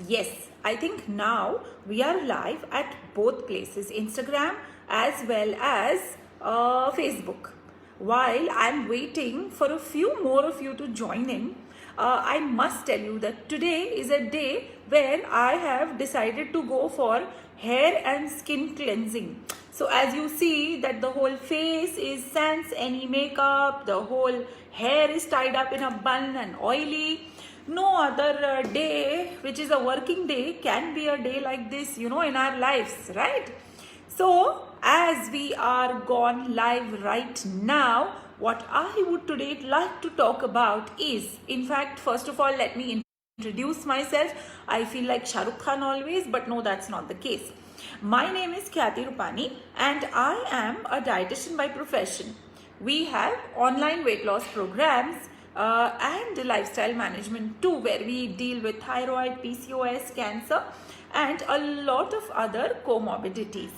Yes, I think now we are live at both places, Instagram as well as Facebook. While I'm waiting for a few more of you to join in, I must tell you that today is a day where I have decided to go for hair and skin cleansing. So as you see that the whole face is sans any makeup, the whole hair is tied up in a bun and oily. No other day which is a working day can be a day like this, in our lives, right? So as we are gone live right now, what I would today like to talk about is, in fact, first of all, let me introduce myself. I feel like Shah Rukh Khan always, but no, that's not the case. My name is Khyati Rupani and I am a dietitian by profession. We have online weight loss programs and lifestyle management too, where we deal with thyroid, PCOS, cancer and a lot of other comorbidities.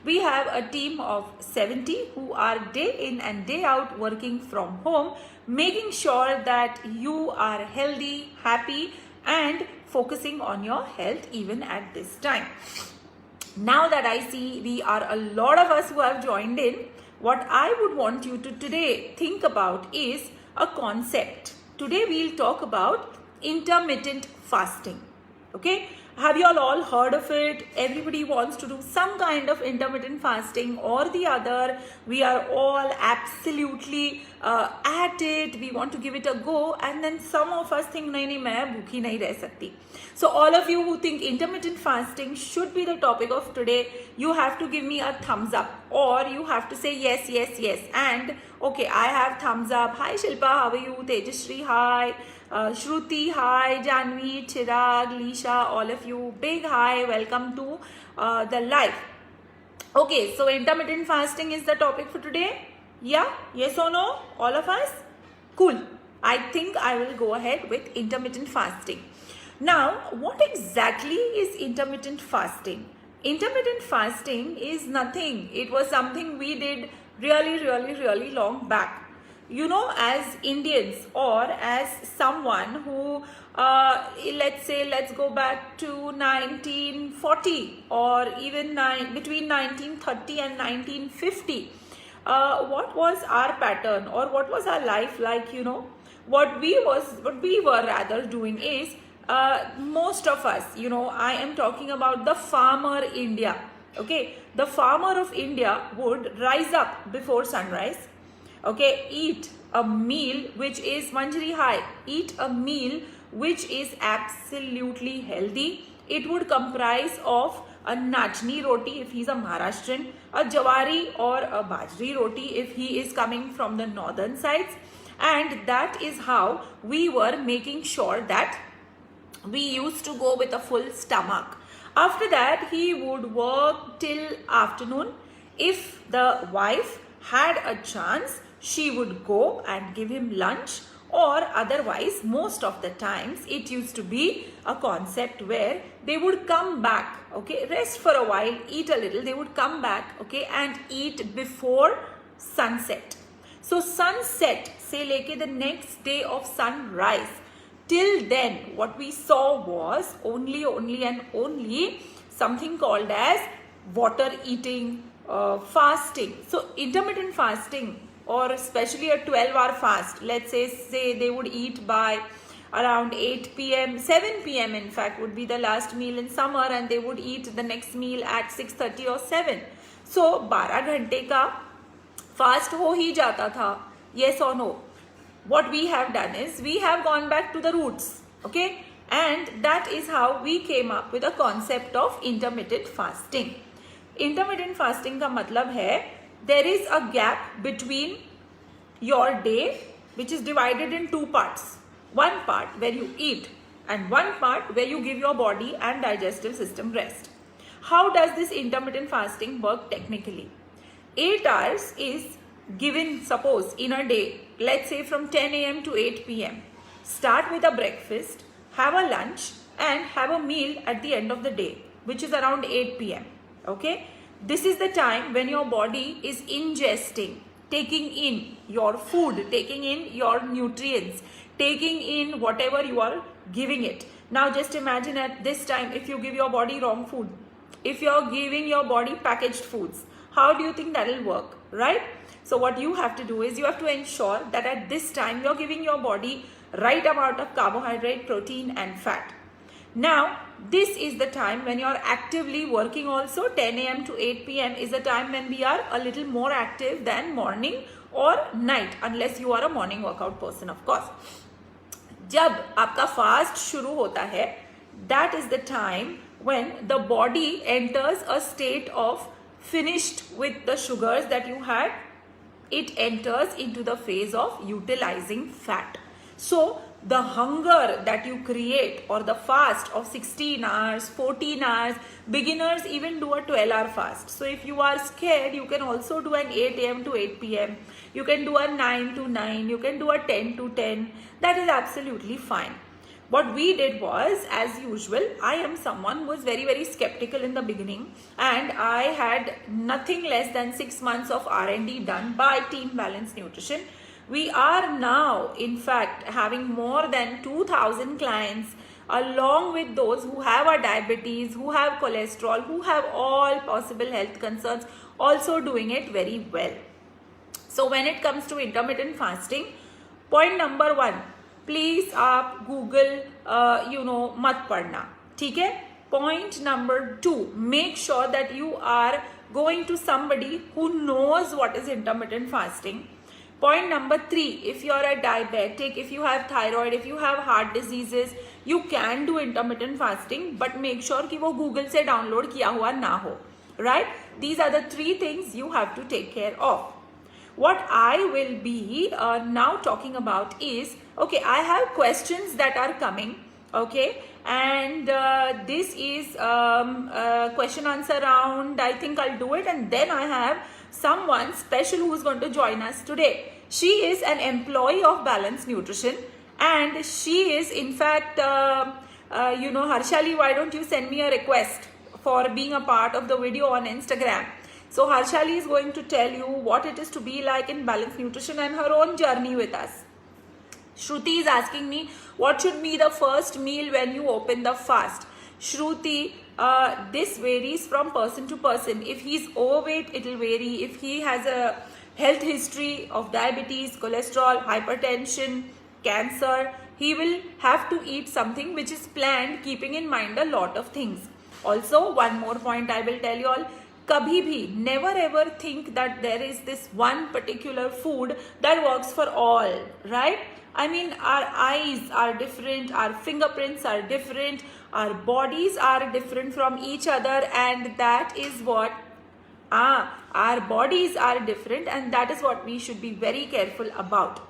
We have a team of 70 who are day in and day out working from home, making sure that you are healthy, happy and focusing on your health even at this time. Now that I see we are a lot of us who have joined in, what I would want you to today think about is a concept. Today we'll talk about intermittent fasting. Okay, have you all heard of it? Everybody wants to do some kind of intermittent fasting or the other. We are all absolutely at it. We want to give it a go, and then some of us think nahi main bhukhi nahi reh sakti. So all of you who think intermittent fasting should be the topic of today, you have to give me a thumbs up, or you have to say yes, yes, yes. And okay, I have thumbs up. Hi Shilpa, how are you? Tejashri, hi. Shruti, hi. Janvi, Chirag, Lisha, all of you, big hi. Welcome to the live. Okay, so intermittent fasting is the topic for today. Yeah, yes or no? All of us? Cool. I think I will go ahead with intermittent fasting. Now, what exactly is intermittent fasting? Intermittent fasting is nothing. It was something we did really long back. As Indians or as someone who, let's go back to 1940 or even between 1930 and 1950. What was our pattern or what was our life like? What we were rather doing is, most of us, I am talking about the farmer India. Okay, the farmer of India would rise up before sunrise. Okay, eat a meal which is Manjari high. Eat a meal which is absolutely healthy. It would comprise of a nachni roti if he's a Maharashtrian, a jawari or a bajri roti if he is coming from the northern sides, and that is how we were making sure that we used to go with a full stomach. After that, he would work till afternoon. If the wife had a chance, she would go and give him lunch, or otherwise most of the times it used to be a concept where they would come back, okay, rest for a while, eat a little, they would come back, okay, and eat before sunset. So sunset say leke the next day of sunrise, till then what we saw was only and only something called as water eating, fasting. So intermittent fasting, or especially a 12-hour fast, let's say they would eat by around 8 p.m, 7 p.m. in fact would be the last meal in summer, and they would eat the next meal at 6:30 or 7. So 12 घंटे का fast हो ही जाता था, yes or no? What we have done is we have gone back to the roots, okay, and that is how we came up with a concept of intermittent fasting. Intermittent fasting का मतलब है there is a gap between your day which is divided in two parts. One part where you eat and one part where you give your body and digestive system rest. How does this intermittent fasting work technically? 8 hours is given, suppose in a day, let's say from 10 a.m. to 8 p.m. Start with a breakfast, have a lunch and have a meal at the end of the day, which is around 8 p.m. Okay, this is the time when your body is ingesting, taking in your food, taking in your nutrients, taking in whatever you are giving it. Now just imagine at this time, if you give your body wrong food, if you're giving your body packaged foods, how do you think that will work, right? So what you have to do is you have to ensure that at this time you're giving your body right amount of carbohydrate, protein and fat. Now this is the time when you're actively working also. 10 a.m. to 8 p.m. is the time when we are a little more active than morning or night, unless you are a morning workout person of course. जब आपका fast शुरू होता है, that is the time when the body enters a state of finished with the sugars that you had. It enters into the phase of utilizing fat. So the hunger that you create, or the fast of 16 hours, 14 hours, beginners even do a 12-hour fast. So if you are scared, you can also do an 8 a.m. to 8 p.m. You can do a 9 to 9. You can do a 10 to 10. That is absolutely fine. What we did was, as usual, I am someone who was very, very skeptical in the beginning, and I had nothing less than 6 months of R&D done by Team Balance Nutrition. We are now, in fact, having more than 2,000 clients, along with those who have a diabetes, who have cholesterol, who have all possible health concerns, also doing it very well. So when it comes to intermittent fasting, point number 1, please आप Google मत पढ़ना, ठीक है. Point number 2, make sure that you are going to somebody who knows what is intermittent fasting. Point number 3, if you are a diabetic, if you have thyroid, if you have heart diseases, you can do intermittent fasting, but make sure कि वो Google से download किया हुआ ना हो, right? These are the 3 things you have to take care of. What I will be now talking about is, okay, I have questions that are coming, okay, and this is question answer round. I think I'll do it, and then I have someone special who is going to join us today. She is an employee of Balance Nutrition, and she is in fact, Harshali, why don't you send me a request for being a part of the video on Instagram? So Harshali is going to tell you what it is to be like in Balance Nutrition and her own journey with us. Shruti is asking me, what should be the first meal when you open the fast? Shruti, this varies from person to person. If he's overweight, it will vary. If he has a health history of diabetes, cholesterol, hypertension, cancer, he will have to eat something which is planned, keeping in mind a lot of things. Also, one more point I will tell you all. Kabhi bhi, never ever think that there is this one particular food that works for all, right? I mean, our eyes are different, our fingerprints are different, our bodies are different from each other, and that is what, our bodies are different, and that is what we should be very careful about.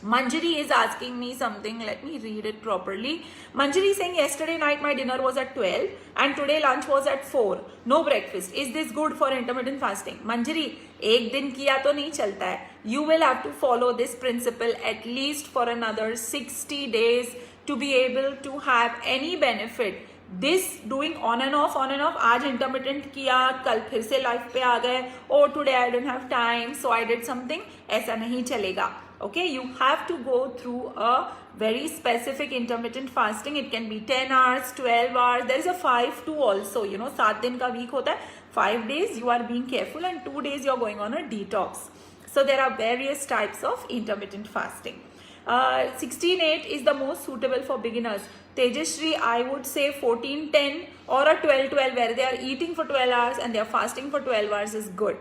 Manjari is asking me something. Let me read it properly. Manjari is saying, yesterday night my dinner was at 12 and today lunch was at 4. No breakfast. Is this good for intermittent fasting? Manjari, एक दिन किया तो नहीं चलता है. You will have to follow this principle at least for another 60 days to be able to have any benefit. This doing on and off, आज intermittent किया, कल फिर से life पे आ गए, oh today I don't have time so I did something, ऐसा नहीं चलेगा. Okay, you have to go through a very specific intermittent fasting. It can be 10 hours, 12 hours. There is a 5-2 also. 7 दिन का week होता है. 5 days you are being careful, and 2 days you are going on a detox. So there are various types of intermittent fasting. 16-8 is the most suitable for beginners. Tejashri, I would say 14-10 or a 12-12 where they are eating for 12 hours and they are fasting for 12 hours is good.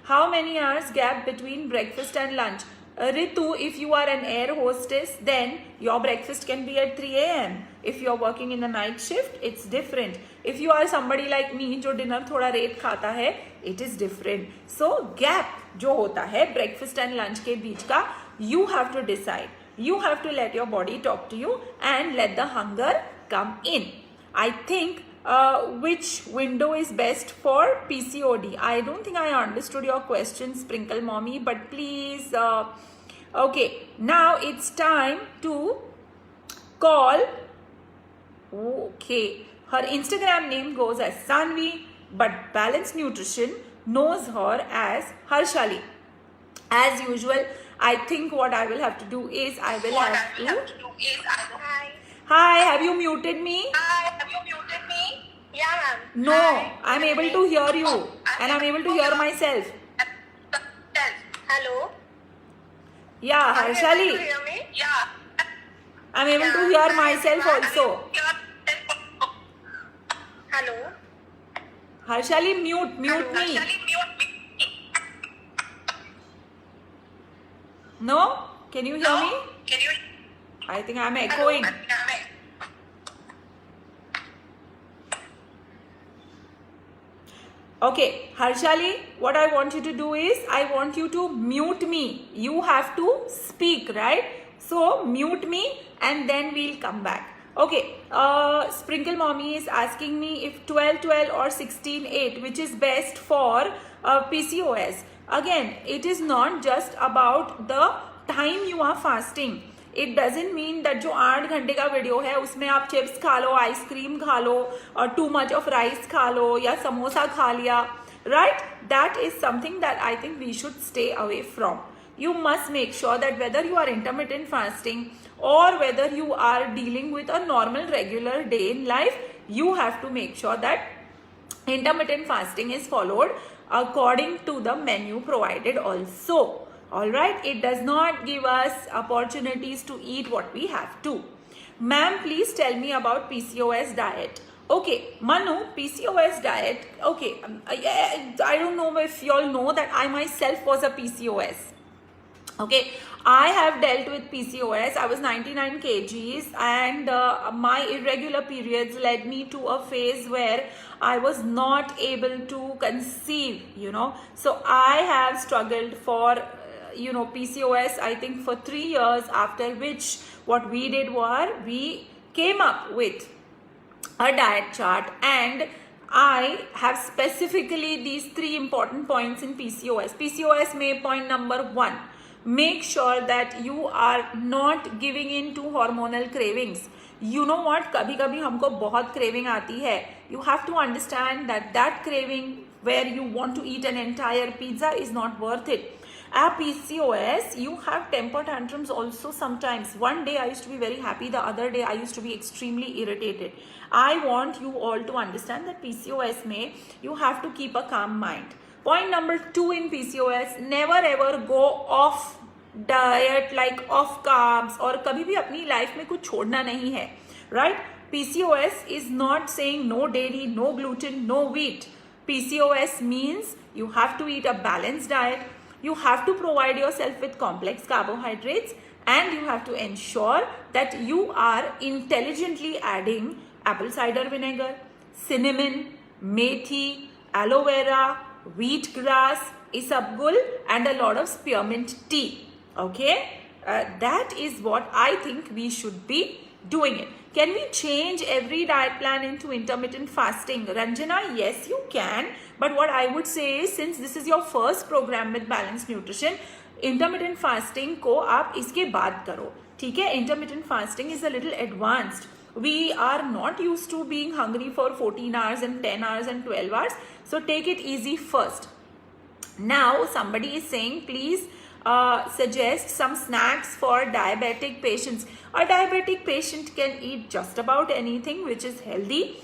How many hours gap between breakfast and lunch? Ritu, if you are an air hostess, then your breakfast can be at 3 a.m. If you are working in the night shift, it's different. If you are somebody like me, जो dinner थोड़ा late खाता है, it is different. So gap जो होता है breakfast and lunch के बीच का, you have to decide. You have to let your body talk to you and let the hunger come in. I think which window is best for PCOD? I don't think I understood your question, Sprinkle Mommy, but please, okay, now it's time to call. Okay, her Instagram name goes as Sanvi, but Balance Nutrition knows her as Harshali. As usual, I think what I will have to do is I will have to. Hi. Hi, have you muted me? Yeah, ma'am. No, Hi. I'm able to hear you and I'm able to hear myself. Hello. Yeah, Are you able to Harshali, hear me? I'm able to hear myself also. Hello. Harshali, mute me. No? Can you hear me? I think I'm echoing. Okay, Harshali, what I want you to do is I want you to mute me. You have to speak, right? So mute me and then we'll come back. Okay, Sprinkle Mommy is asking me if 12-12 or 16-8, which is best for PCOS. Again, it is not just about the time you are fasting. It doesn't mean that जो 8 घंटे का video है उसमें आप chips खा लो, ice cream खा लो और too much of rice खा लो या समोसा खा लिया, right? That is something that I think we should stay away from. You must make sure that whether you are intermittent fasting or whether you are dealing with a normal regular day in life, you have to make sure that intermittent fasting is followed according to the menu provided also. All right, it does not give us opportunities to eat what we have to. Ma'am, please tell me about PCOS diet. Okay, Manu, PCOS diet. Okay, I don't know if you all know that I myself was a PCOS. Okay, I have dealt with PCOS. I was 99 kgs and my irregular periods led me to a phase where I was not able to conceive, So I have struggled for PCOS, I think for 3 years, after which what we did was we came up with a diet chart and I have specifically these 3 important points in PCOS. PCOS may point number 1, make sure that you are not giving in to hormonal cravings. You know what, कभी कभी हमको बहुत craving आती है. You have to understand that craving where you want to eat an entire pizza is not worth it. At PCOS, you have temper tantrums also sometimes. One day I used to be very happy, the other day I used to be extremely irritated. I want you all to understand that PCOS में you have to keep a calm mind. Point number 2 in PCOS, never ever go off diet like off carbs और कभी भी अपनी life में कुछ छोड़ना नहीं है, right? PCOS is not saying no dairy, no gluten, no wheat. PCOS means you have to eat a balanced diet. You have to provide yourself with complex carbohydrates and you have to ensure that you are intelligently adding apple cider vinegar, cinnamon, methi, aloe vera, wheatgrass, isabgol and a lot of spearmint tea. Okay, that is what I think we should be doing it. Can we change every diet plan into intermittent fasting? Ranjana, yes you can, but what I would say is since this is your first program with balanced nutrition, intermittent fasting को आप इसके बाद करो, ठीक है? Intermittent fasting is a little advanced. We are not used to being hungry for 14 hours and 10 hours and 12 hours, so take it easy first. Now somebody is saying please suggest some snacks for diabetic patients. A diabetic patient can eat just about anything which is healthy.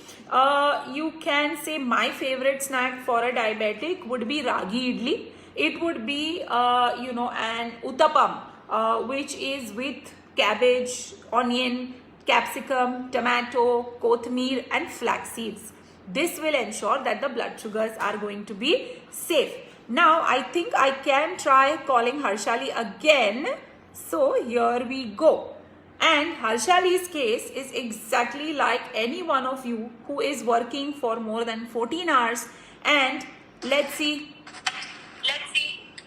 You can say my favorite snack for a diabetic would be ragi idli. It would be an uttapam which is with cabbage, onion, capsicum, tomato, kothmeer and flax seeds. This will ensure that the blood sugars are going to be safe. Now I think I can try calling Harshali again. So here we go. And Harshali's case is exactly like any one of you who is working for more than 14 hours. And let's see.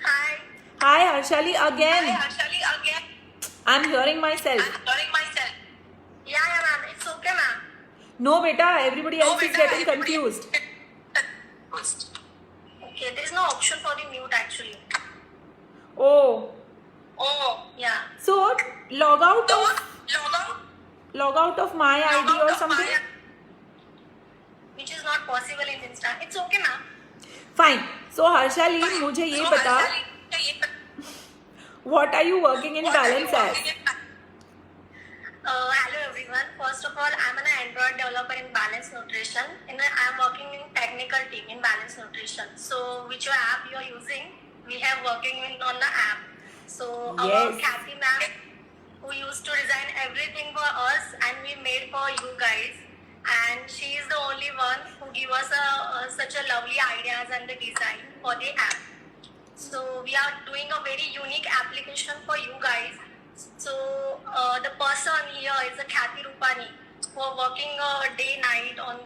Hi. Hi Harshali again. I'm hearing myself. Yeah, ma'am. It's okay, ma'am. No beta, everybody else is getting confused. Okay, there is no option for the mute actually. Oh. Yeah. So log out of my ID or something. Which is not possible in Insta. It's okay, ma'am. Fine. So Harshali, मुझे ये बता What are you working in Balance as? Hello everyone. First of all, I'm an Android developer in Balance Nutrition, and I'm working in technical team in Balance Nutrition. So, which app you are using? We have working on the app. So, our Yes. Kathy ma'am, who used to design everything for us, and we made for you guys. And she is the only one who gave us such a lovely ideas and the design for the app. So we are doing a very unique application for you guys. So the person here is a Kathy Rupani who are working day night on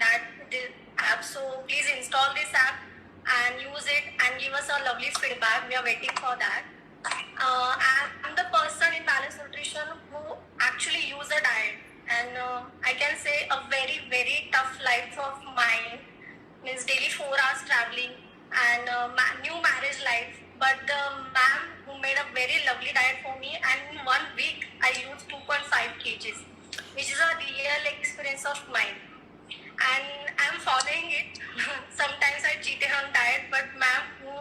this app. So please install this app and use it and give us a lovely feedback. We are waiting for that. I'm the person in Balance Nutrition who actually use a diet, and I can say a very tough life of mine means daily 4 hours traveling and new marriage life. But the ma'am who made a very lovely diet for me, and in 1 week I lose 2.5 kgs, which is a real experience of mine. And I'm following it. Sometimes I cheated on diet, but ma'am who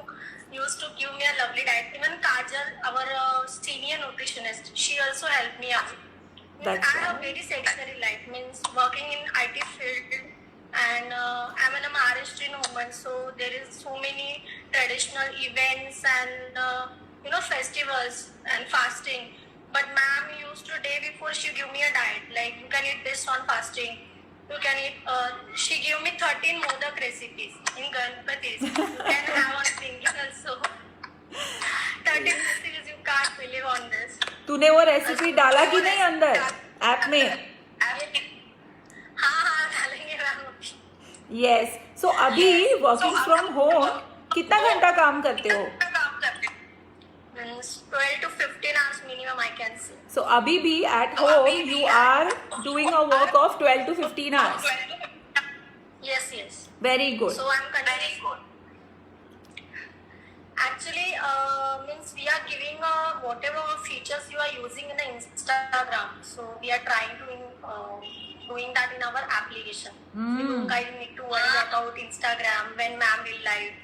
used to give me a lovely diet. Even Kajal, our senior nutritionist, she also helped me out. That's I have right. very sedentary life, means working in IT field, and I'm an Maharashtrian woman, so there is so many traditional events and festivals and fasting. But ma'am used to day before she give me a diet, like you can eat this on fasting. You can eat. She gave me 13 modak recipes in Ganpatis. You can have on singing also. 13 recipes, you can't believe on this. तूने वो recipe डाला कि नहीं अंदर app में? हाँ डालेंगे ma'am. Yes. सो अभी वर्किंग फ्रॉम होम कितना घंटा काम करते हो? Means 12 to 15 hours minimum I can say. So अभी भी at home you are doing a work of 12 to 15 hours. Yes. Very good. So I'm continuing. Actually, means we are giving whatever features you are using in the Instagram. So we are trying to doing that in our application. You guys need to worry about Instagram when ma'am will live.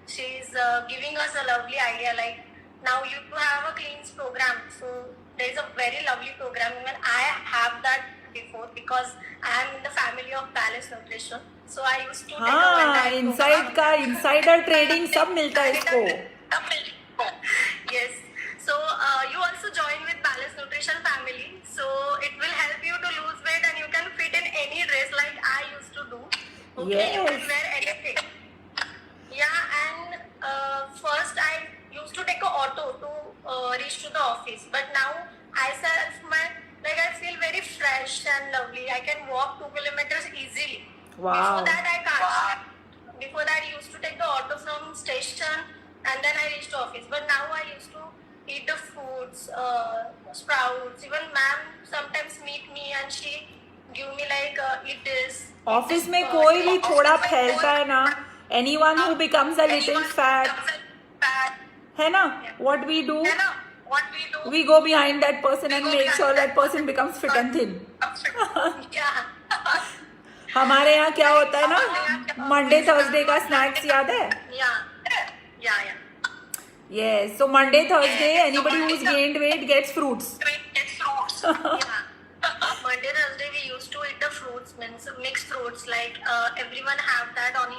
She is giving us a lovely idea. Like now you have a cleans program. So there is a very lovely program. Even I have that before because I am in the family of Balance Nutrition. So I used to take a one हाँ, diet inside program. का insider trading सब मिलता है इसको. Yes. So you also join with Balance Nutrition family. So it will help you to lose weight and you can fit in any dress like I used to do. Okay, you can Yes. wear anything. Yeah, and first I used to take a auto to reach to the office. But now I feel very fresh and lovely. I can walk 2 kilometers easily. Wow. Before that I can't. Before that I used to take the auto from station and then I reached office. But now I used to eat the foods, sprouts. Even ma'am sometimes meet me and she give me like eat this. Office में कोई भी थोड़ा फैलता है ना, anyone who becomes a little fat, है ना, what we do? We go behind that person and make sure that person becomes fit and thin. Yeah. हमारे यहाँ क्या होता है ना, मंडे थर्सडे का स्नैक्स याद है? Yeah. Yes, so Monday, Thursday, anybody who's gained weight gets fruits. Yeah. Monday, Thursday, we used to eat the fruits, means mixed fruits. Like everyone have that on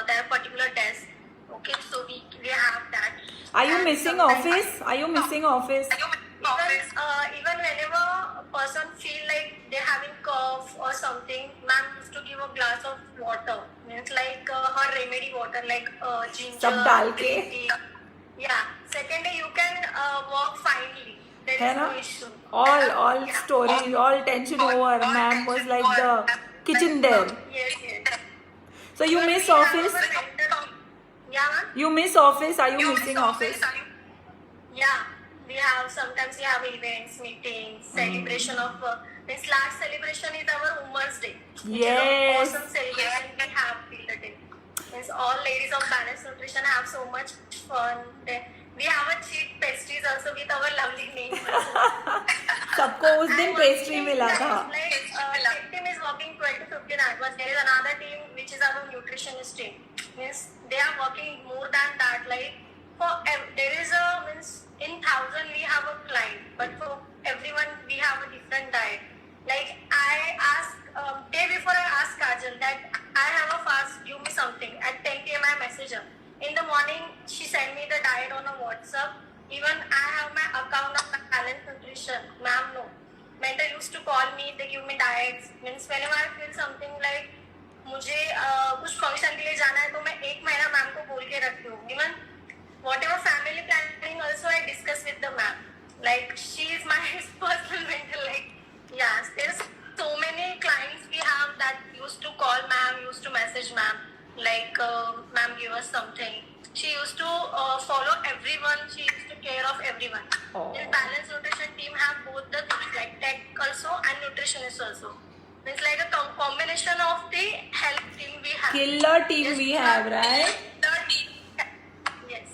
their particular desk. Okay, so we have that. Are you And missing sometimes- office? Are you missing office? Even whenever a person feel like they're having cough or something, ma'am used to give a glass of water. Means like her remedy water, like ginger. सब डाल के. green tea. Yeah. Second day you can walk finely. There है is ना? no issue. All stories, all tension over. Ma'am was like the kitchen there. Yes. So you But miss we have office? our mental- Yeah, ma'am. You miss office? Are you missing office? Yeah, we have sometimes we have events, meetings, celebration of this last celebration is our Women's Day. Which Yes. is an awesome celebration we have till the day. Means all ladies of Balance Nutrition have so much fun. We have a cheap pastries also with our lovely name. सबको उस दिन pastry मिला था. Like team is working 12 to 15 hours. But there is another team which is our nutritionist team. Means they are working more than that, like there is a means in 1,000 we have a client, but for everyone we have a different diet. Like I ask day before I ask Kajal that I have a fast, give me something. At 10 p.m. I message her. In the morning she send me the diet on a WhatsApp. Even I have my account of Balance Nutrition. Ma'am, no. Mentor used to call me, they give me diets. Means whenever I feel something like मुझे कुछ function के लिए जाना है तो मैं एक महीना मैम को बोल के रखती हूँ. Even whatever family planning also I discuss with the ma'am. Like she is my personal mentor. Like yes, there's so many clients we have that used to call ma'am, used to message ma'am. Like ma'am give us something. She used to follow everyone. She used to care of everyone. Oh. In Balance Nutrition team have both the things like tech also and nutritionist also. It's like a combination of the health team we have. Killer team we have, right? The team. Yes.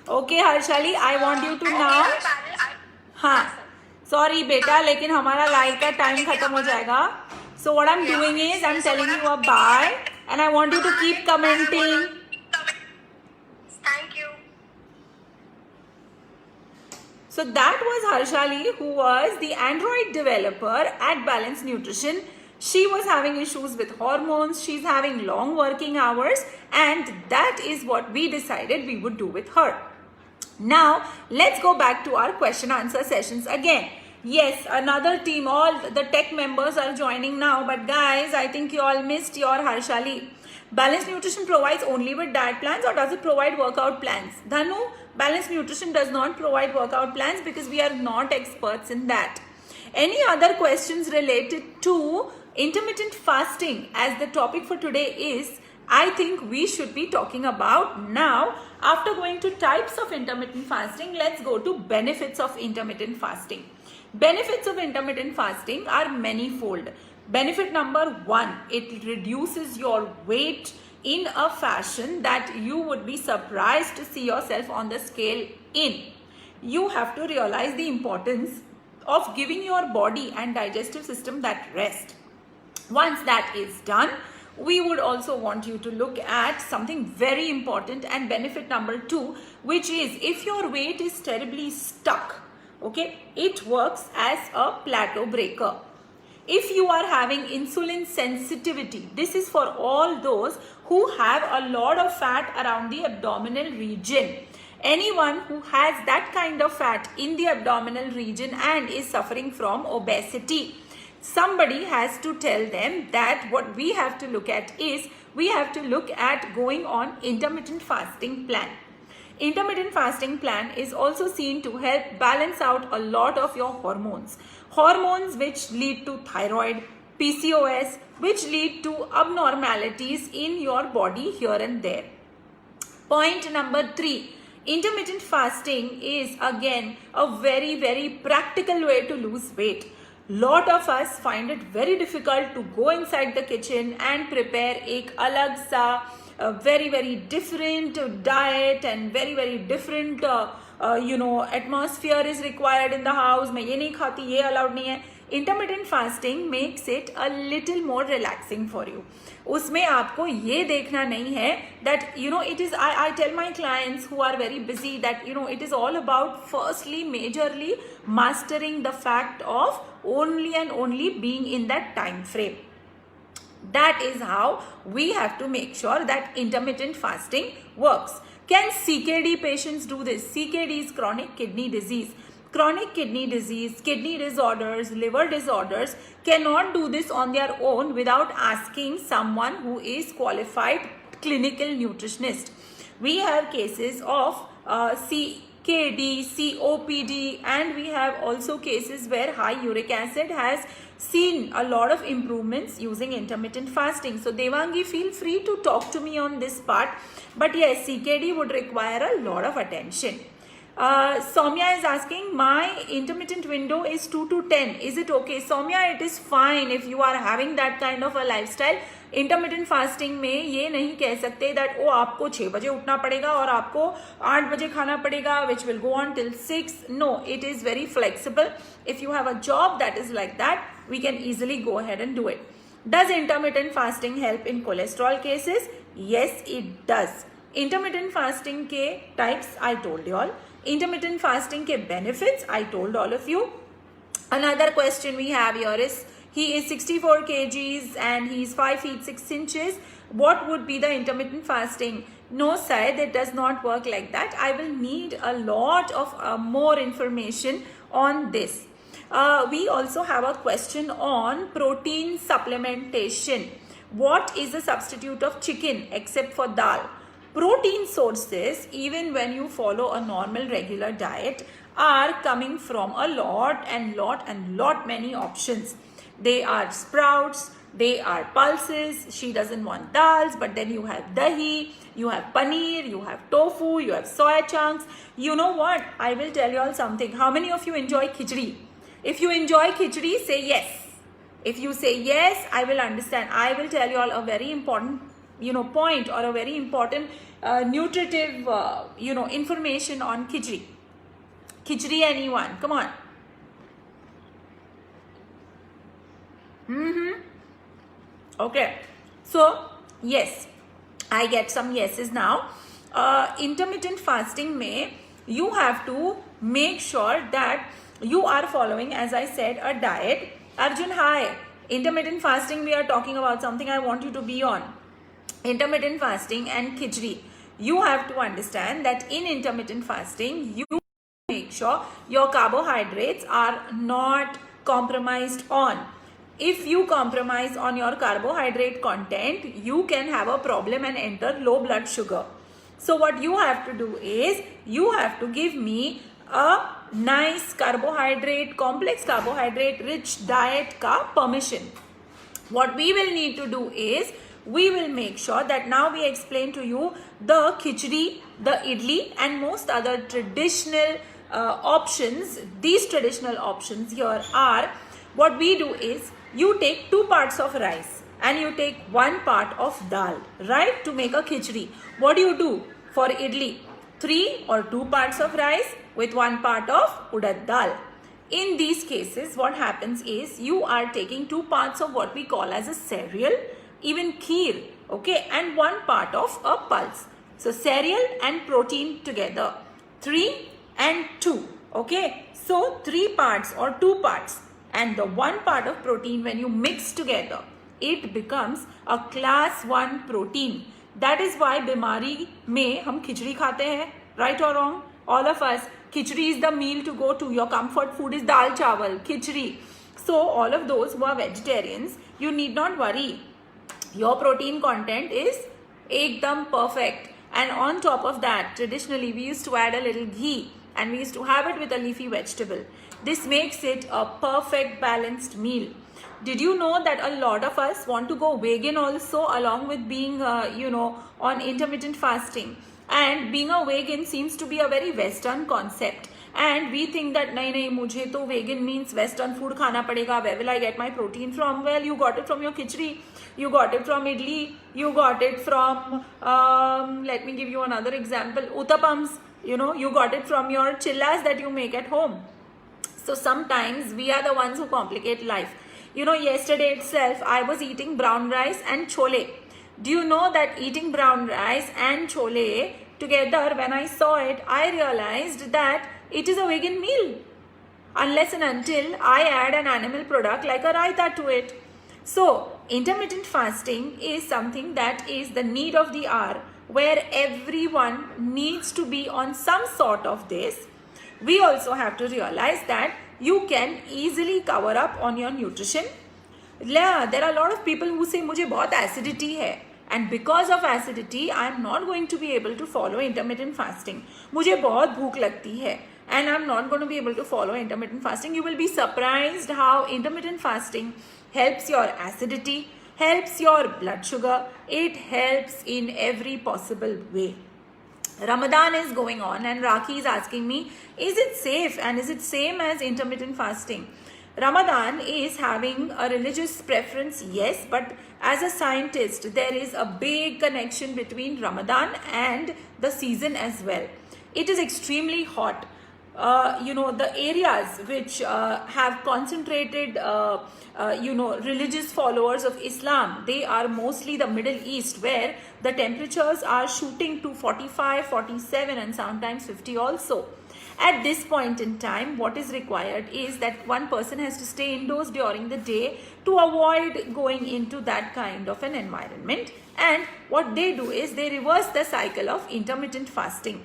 Okay, Harshali, I want you to now. हाँ, sorry बेटा, लेकिन हमारा live का time खत्म हो जाएगा. So what I'm doing is I'm telling you a bye, and I want you to keep commenting. Thank you. So that was Harshali, who was the Android developer at Balance Nutrition. She was having issues with hormones, she's having long working hours, and that is what we decided we would do with her. Now, let's go back to our question answer sessions again. Yes, another team, all the tech members are joining now, but guys, I think you all missed your Harshali. Balance Nutrition provides only with diet plans, or does it provide workout plans? Dhanu, Balance Nutrition does not provide workout plans because we are not experts in that. Any other questions related to intermittent fasting, as the topic for today is, I think we should be talking about now. After going to types of intermittent fasting, let's go to benefits of intermittent fasting. Benefits of intermittent fasting are manifold. Benefit number 1, it reduces your weight in a fashion that you would be surprised to see yourself on the scale in. You have to realize the importance of giving your body and digestive system that rest. Once that is done, we would also want you to look at something very important, and benefit number 2, which is if your weight is terribly stuck, okay, it works as a plateau breaker. If you are having insulin sensitivity, this is for all those who have a lot of fat around the abdominal region. Anyone who has that kind of fat in the abdominal region and is suffering from obesity, somebody has to tell them that what we have to look at is we have to look at going on intermittent fasting plan. Intermittent fasting plan is also seen to help balance out a lot of your hormones. Hormones which lead to thyroid, PCOS, which lead to abnormalities in your body here and there. Point number 3. Intermittent fasting is again a very, very practical way to lose weight. Lot of us find it very difficult to go inside the kitchen and prepare ek alag sa very, very different diet and very, very different atmosphere is required in the house. मैं ये नहीं खाती, ये allowed नहीं है. Intermittent fasting makes it a little more relaxing for you. उसमें आपको ये देखना नहीं है that it is, I tell my clients who are very busy that it is all about firstly majorly mastering the fact of only and only being in that time frame. That is how we have to make sure that intermittent fasting works. Can CKD patients do this? CKD is chronic kidney disease. Chronic kidney disease, kidney disorders, liver disorders cannot do this on their own without asking someone who is qualified clinical nutritionist. We have cases of CKD, COPD, and we have also cases where high uric acid has seen a lot of improvements using intermittent fasting. So Devangi, feel free to talk to me on this part. But yes, CKD would require a lot of attention. Soumya is asking, my intermittent window is 2 to 10. Is it okay? Soumya, it is fine if you are having that kind of a lifestyle. Intermittent fasting में ये नहीं कह सकते that ओ आपको 6 बजे उठना पड़ेगा और आपको 8 बजे खाना पड़ेगा, which will go on till 6. No, it is very flexible. If you have a job that is like that, we can easily go ahead and do it. Does intermittent fasting help in cholesterol cases? Yes, it does. Intermittent fasting के types I told you all. Intermittent fasting के benefits I told all of you. Another question we have here is, he is 64 kgs and he is 5 feet 6 inches. What would be the intermittent fasting? No, Syed, it does not work like that. I will need a lot of more information on this. We also have a question on protein supplementation. What is the substitute of chicken except for dal? Protein sources, even when you follow a normal regular diet, are coming from a lot many options. They are sprouts, they are pulses. She doesn't want dals, but then you have dahi, you have paneer, you have tofu, you have soya chunks. You know what? I will tell you all something. How many of you enjoy khichdi? If you enjoy khichdi, say yes. If you say yes, I will understand. I will tell you all a very important, point or a very important nutritive, information on khichdi. Khichdi, anyone? Come on. Okay. So, yes. I get some yeses now. Intermittent fasting may, you have to make sure that you are following, as I said, a diet. Arjun, hi. Intermittent fasting, we are talking about something I want you to be on. Intermittent fasting and khichdi. You have to understand that in intermittent fasting, you make sure your carbohydrates are not compromised on. If you compromise on your carbohydrate content, you can have a problem and enter low blood sugar. So what you have to do is, you have to give me a nice carbohydrate, complex carbohydrate rich diet ka permission. What we will need to do is, we will make sure that now we explain to you the khichdi, the idli and most other traditional options. These traditional options here are, what we do is, you take 2 parts of rice and you take 1 part of dal, right, to make a khichdi. What do you do for idli? 3 or 2 parts of rice with 1 part of urad dal. In these cases, what happens is, you are taking 2 parts of what we call as a cereal, even kheer, okay, and 1 part of a pulse. So cereal and protein together, 3 and 2, okay. So 3 parts or 2 parts and the 1 part of protein, when you mix together, it becomes a class 1 protein. That is why bimari mein hum khichdi khate hain, right or wrong? All of us, khichdi is the meal to go to. Your comfort food is dal chawal, khichdi. So all of those who are vegetarians, you need not worry. Your protein content is ekdam perfect. And on top of that, traditionally we used to add a little ghee and we used to have it with a leafy vegetable. This makes it a perfect balanced meal. Did you know that a lot of us want to go vegan also, along with being, on intermittent fasting? And being a vegan seems to be a very Western concept. And we think that, nahi, mujhe to vegan means Western food khana padega. Where will I get my protein from? Well, you got it from your khichdi. You got it from idli. You got it from, let me give you another example, uttapams. You got it from your chillas that you make at home. So sometimes we are the ones who complicate life. Yesterday itself, I was eating brown rice and chole. Do you know that eating brown rice and chole together, when I saw it, I realized that it is a vegan meal. Unless and until I add an animal product like a raita to it. So, intermittent fasting is something that is the need of the hour, where everyone needs to be on some sort of this. We also have to realize that you can easily cover up on your nutrition. There are a lot of people who say, मुझे बहुत acidity है. And because of acidity, I am not going to be able to follow intermittent fasting. मुझे बहुत भूख लगती है. And I am not going to be able to follow intermittent fasting. You will be surprised how intermittent fasting helps your acidity, helps your blood sugar. It helps in every possible way. Ramadan is going on and Raki is asking me, is it safe and is it same as intermittent fasting? Ramadan is having a religious preference, yes, but as a scientist, there is a big connection between Ramadan and the season as well. It is extremely hot. the areas which have concentrated, religious followers of Islam, they are mostly the Middle East, where the temperatures are shooting to 45, 47, and sometimes 50 also. At this point in time, what is required is that one person has to stay indoors during the day to avoid going into that kind of an environment. And what they do is they reverse the cycle of intermittent fasting.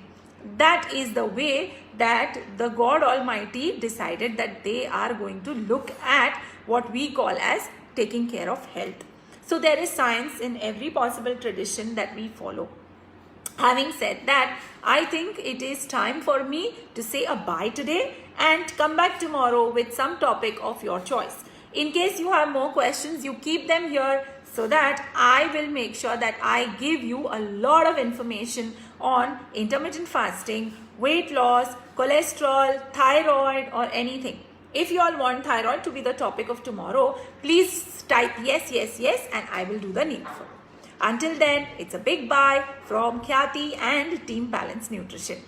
That is the way that the God Almighty decided that they are going to look at what we call as taking care of health. So there is science in every possible tradition that we follow. Having said that, I think it is time for me to say a bye today and come back tomorrow with some topic of your choice. In case you have more questions, you keep them here so that I will make sure that I give you a lot of information on intermittent fasting, weight loss, cholesterol, thyroid, or anything. If you all want thyroid to be the topic of tomorrow, please type yes, yes, yes, and I will do the needful. Until then, it's a big bye from Khyati and Team Balance Nutrition.